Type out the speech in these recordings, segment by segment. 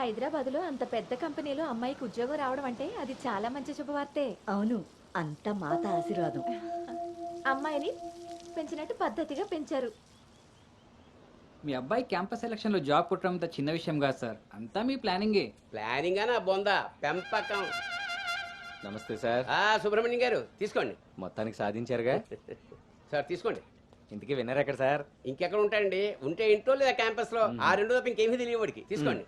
హైదరాబాద్లో అంత పెద్ద కంపెనీలో అమ్మాయికి ఉద్యోగం రావడం అంటే అది చాలా మంచి శుభవార్తే. అవును, అంత మాత ఆశీర్వాదం. అమ్మాయిని పెంచినట్టు పద్ధతిగా పెంచారు. మీ అబ్బాయి క్యాంపస్ సెలక్షన్లో జాబ్ కొట్టడం అంత చిన్న విషయం కాదు సార్, అంతా మీ ప్లానింగే. ప్లానింగ్ అనా బొందా పెంపకం. నమస్తే సార్. సుబ్రహ్మణ్యం గారు తీసుకోండి. మొత్తానికి సాధించారుగా. సార్ తీసుకోండి. ఇంతకీ విన్నర్ ఎక్కడ సార్? ఇంకెక్కడ ఉంటాయండి, ఉంటే ఇంట్లో లేదా క్యాంపస్ లో. ఆ రెండు తప్ప ఇంకేమీ తెలియదు వాడికి. తీసుకోండి.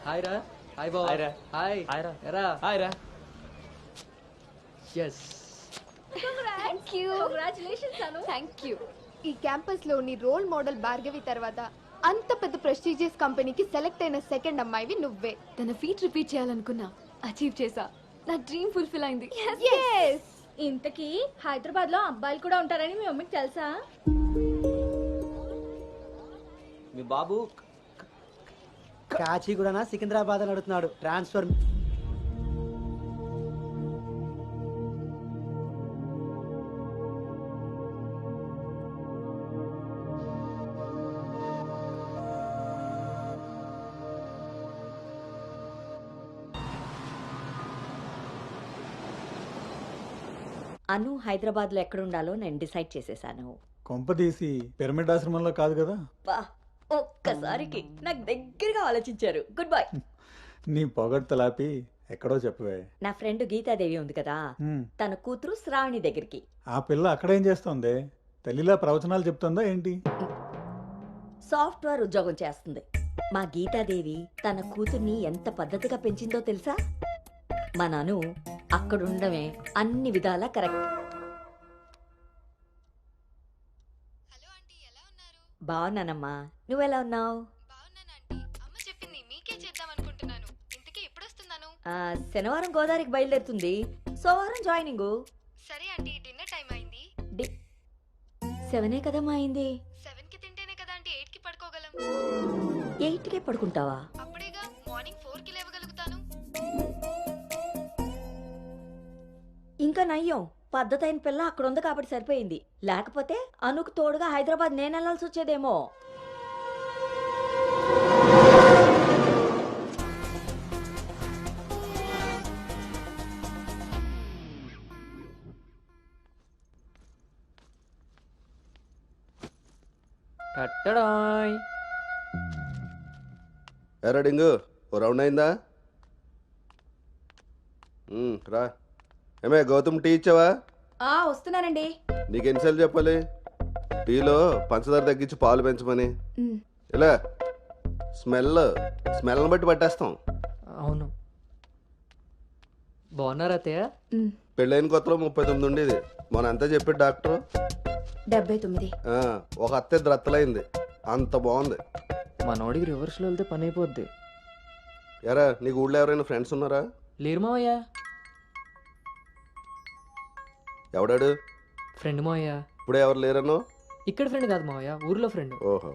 హాయ్ రా. హాయ్ బావ. హాయ్ రా. హాయ్. హాయ్ రా. ఎరా. హాయ్ రా. ఎస్. Thank you. ఈ క్యాంపస్ లోని రోల్ మోడల్ భార్గవి తర్వాత అంత పెద్ద ప్రెస్టీజియస్ కంపెనీకి సెలెక్ట్ అయిన సెకండ్ అమ్మాయివి నువ్వే. తన ఫీట్ రిపీట్ చేయాలనుకున్నా, అచీవ్ చేసా. నా డ్రీమ్ ఫుల్ఫిల్ అయింది. ఇంతకీ హైదరాబాద్ లో అబ్బాయిలు కూడా ఉంటారని మీ మమ్మీకి తెలుసా? మీ బాబు కాచిగూడనా సికింద్రాబాద్ అని అడుగుతున్నాడు. ట్రాన్స్ఫర్. అను హైదరాబాద్లో ఎక్కడుండాలో నేను డిసైడ్ చేసేసాను. కొంప తీసి పిరమిడ్ ఆశ్రమంలో కాదు కదా? బా, ఒక్కసారికి నాకు దగ్గరగా ఆలోచించారు. Good bye. నీ పొగడ్తలాపి ఎక్కడో చెప్పవే. నా ఫ్రెండ్ గీతాదేవి ఉంది కదా, తన కూతురు శ్రావణి దగ్గరికి. ఆ పిల్ల అక్కడేం చేస్తోంది? తల్లిలా ప్రవచనాలు చెప్తుందా ఏంటి? సాఫ్ట్వేర్ ఉద్యోగం చేస్తుంది. మా గీతాదేవి తన కూతుర్ని ఎంత పద్ధతిగా పెంచిందో తెలుసా? మా నాను అక్కడుండమే అన్ని విధాలా కరెక్ట్. హలో ఆంటీ, ఎలా ఉన్నారు? బాగున్నానమ్మా, నువ్వెలా ఉన్నావు? బాగున్నాను ఆంటీ. అమ్మ చెప్పింది మీకే చేద్దాం అనుకుంటున్నాను. ఇంతకీ ఎప్పుడు వస్తున్నాను? శనివారం గోదావరికి బయలుదేరుతుంది, సోమవారం జాయినింగ్. సరే ఆంటీ, డిన్నర్ టైం అయింది. 7 కదమ్మా అయింది. 7కి తింటేనే కదా ఆంటీ 8కి పడుకోగలం. 8కే పడుకుంటావా? అప్పుడేగా మార్నింగ్ 4కి లేవగలుగుతాను. ఇంకా నయ్యం, పద్ధతైన పిల్ల అక్కడ ఉంది కాబట్టి సరిపోయింది. లేకపోతే అనుకు తోడుగా హైదరాబాద్ నేను వెళ్లాల్సి వచ్చేదేమో. కట్టడాయ్. ఎరా డింగు, ఓ రౌండ్ అయిందా? రా. ఏమే గౌతమ్, టీ ఇచ్చావా? వస్తున్నానండి. నీకు ఎన్నిసార్లు చెప్పాలి టీలో పంచదార తగ్గించి పాలు పెంచమని? ఇలా స్మెల్ని బట్టి పట్టేస్తాం. అవును. బాగున్నారా అత్తయ్య? పెళ్ళైన కొత్తలో 39 ఉండేది. మన అంతా చెప్పాడు డాక్టర్. 79. ఒక అత్తే ద్రత్తలైంది. అంత బాగుంది. మనోడికి రివర్స్లో వెళ్తే పని అయిపోద్ది. ఎరా, నీకు ఊళ్ళో ఎవరైనా ఫ్రెండ్స్ ఉన్నారా? లేరు మావయ్య. ఎవడాడు? ఫ్రెండ్ మావయ్య. ఇప్పుడే ఎవరు లేరన్నో? ఇక్కడ ఫ్రెండ్ కాదు మావయ్య, ఊర్లో ఫ్రెండ్. ఓహో.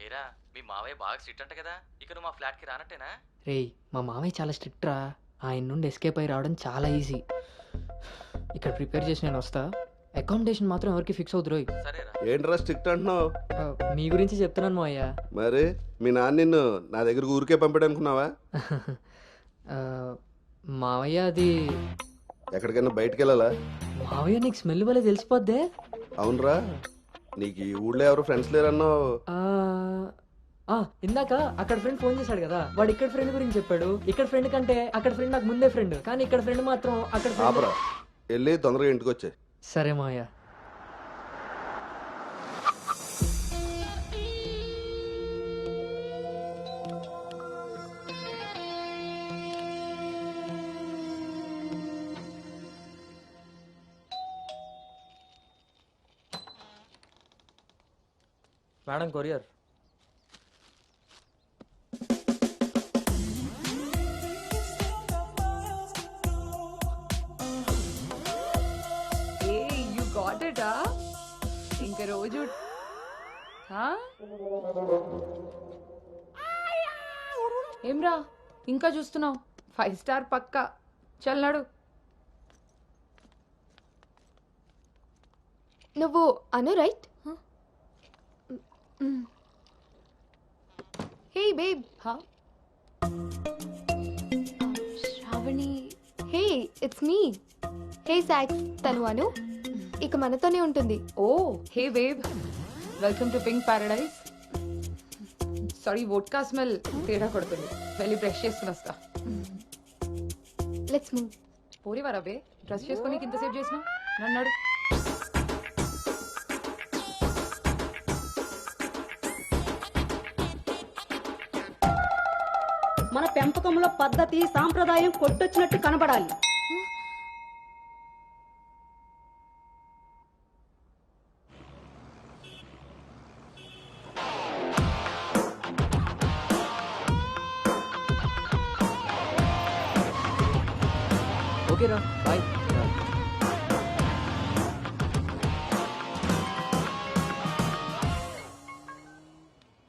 ఏరా, మీ మావయ్య బాగా స్ట్రిక్ట్ అంట కదా, ఇక నువ్వు మా ఫ్లాట్కి రానట్టేనా? రేయ్, మా మావయ్య చాలా స్ట్రిక్ట్ రా. ఆయన నుండి ఎస్కేప్ అయి రావడం చాలా ఈజీ. ఇక్కడ ప్రిపేర్ చేసి నేను వస్తా. అకామిడేషన్ మాత్రం ఎవరికి ఫిక్స్ అవుతురోయ్. సరేరా. ఏంట్రా స్ట్రిక్ట్ అంటున్నావు? మీ గురించి చెప్తున్నాను మావయ్య. మరి మీ నాన్న నిన్ను నా దగ్గర ఊరికే పంపాడు అనుకున్నావా? మావయ్య అది ఎక్కడికైనా బయటికి వెళ్ళాలా? మావయ్య నీకు స్మెల్ వల్ల తెలిసిపోద్దే. అవునరా, నీకు ఈ ఊళ్ళో ఎవరు ఫ్రెండ్స్ లేరన్నావు? ఇందాక అక్కడ ఫ్రెండ్ ఫోన్ చేశాడు కదా, వాడు ఇక్కడ ఫ్రెండ్ గురించి చెప్పాడు. ఇక్కడ ఫ్రెండ్ కంటే అక్కడ ఫ్రెండ్ నాకు ముందే ఫ్రెండ్, కానీ ఇక్కడ ఫ్రెండ్ మాత్రం అక్కడ ఆపరా, వెళ్ళి తొందరగా ఇంటికి వచ్చే. సరే మావయ్య. Madam, courier. ఇంకా రోజు హా? ఏమ్రా ఇంకా చూస్తున్నావు? 5 స్టార్ పక్కా. చల్నాడు. నువ్వు అను రైట్? Hey babe. హా? Sravani. Hey it's me. Hey సాక్స్, తను అను. ఇక మనతోనే ఉంటుంది. ఓ హే వేవ్, welcome to Pink Paradise. Sorry, vodka smell తేడా కొడుతుంది. వెళ్ళి బ్రష్ చేసుకుని వస్తా. Let's move. పోరివారా బే, బ్రష్ చేసుకొని ఇంతసేపు చేసిన నన్నాడు. మన పెంపకంలో పద్ధతి సాంప్రదాయం కొట్టొచ్చినట్టు కనబడాలి. ఓకే రా, బాయ్.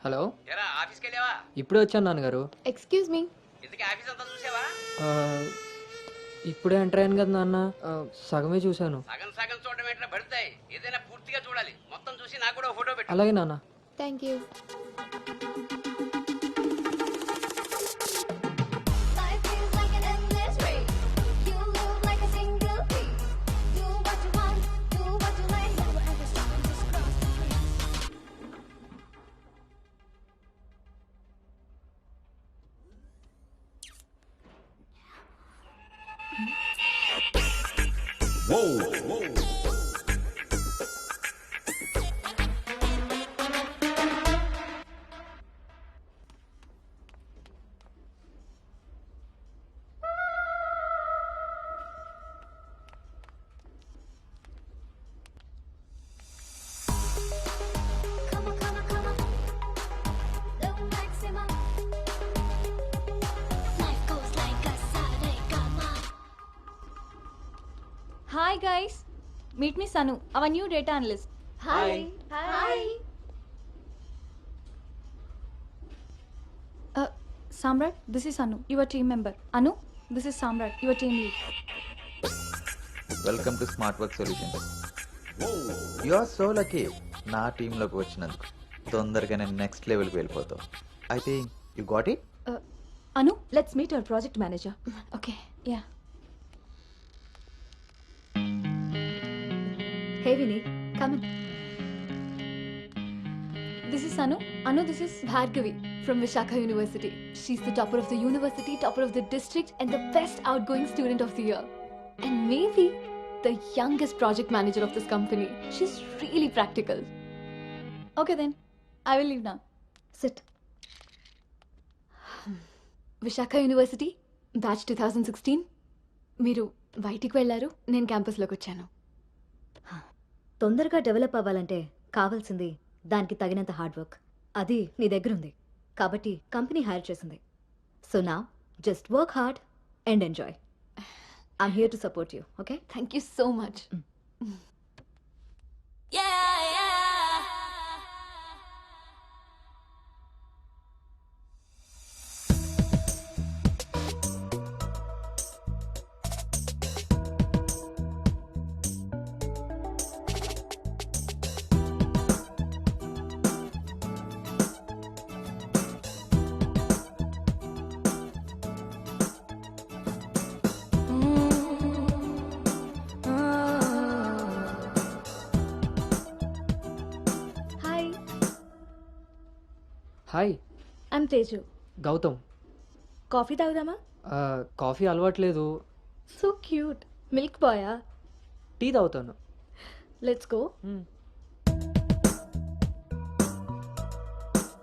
హలో, ఎరా ఆఫీస్కి వెళ్ళావా? ఇప్పుడే వచ్చాను నాన్నగారు. Excuse me. ఇంతకీ ఆఫీస్ అంతా చూసావా? ఆ, ఇప్పుడే ఎంటర్ అయ్యాను కదా నాన్న, సగమే చూశాను. సగం సగం చూడడం ఎట్లా పడతాయి? ఏదైనా పూర్తిగా చూడాలి. మొత్తం చూసి నాకు కూడా ఫోటో పెట్టు. అలాగే నాన్న. Thank you. Hi guys, meet me Sanu, our new data analyst. Hi. Hi. Samrat, this is Sanu, your team member. Anu, this is Samrat, your team lead. Welcome to Smart Work Solutions. You are so lucky నా టీంలోకి వచ్చినందుకు. తొందరగా నేను next లెవెల్కి వెళ్ళిపోతావు. I think you got it. Anu, let's meet our project manager. Okay, yeah. Hey Vinny, come in. This is Anu. Anu, this is Bhargavi from Vishakha University. She's the topper of the university, topper of the district, and the best outgoing student of the year. And maybe the youngest project manager of this company. She's really practical. Okay then, I will leave now. Sit. Vishakha University, batch 2016. మీరు బయటికి వెళ్ళారు, నేను క్యాంపస్లోకి వచ్చాను. తొందరగా develop అవ్వాలంటే కావాల్సింది దానికి తగినంత హార్డ్ వర్క్. అది నీ దగ్గర ఉంది కాబట్టి కంపెనీ హైర్ చేసింది. సో నా just work hard and enjoy. I'm here to support you. Okay, thank you so much. Hi, I'm Teju. Gautam. Coffee తాగుదామా? కాఫీ అలవాట్లేదు, So cute. Milk boy. Tea తాగుతాను. Let's go.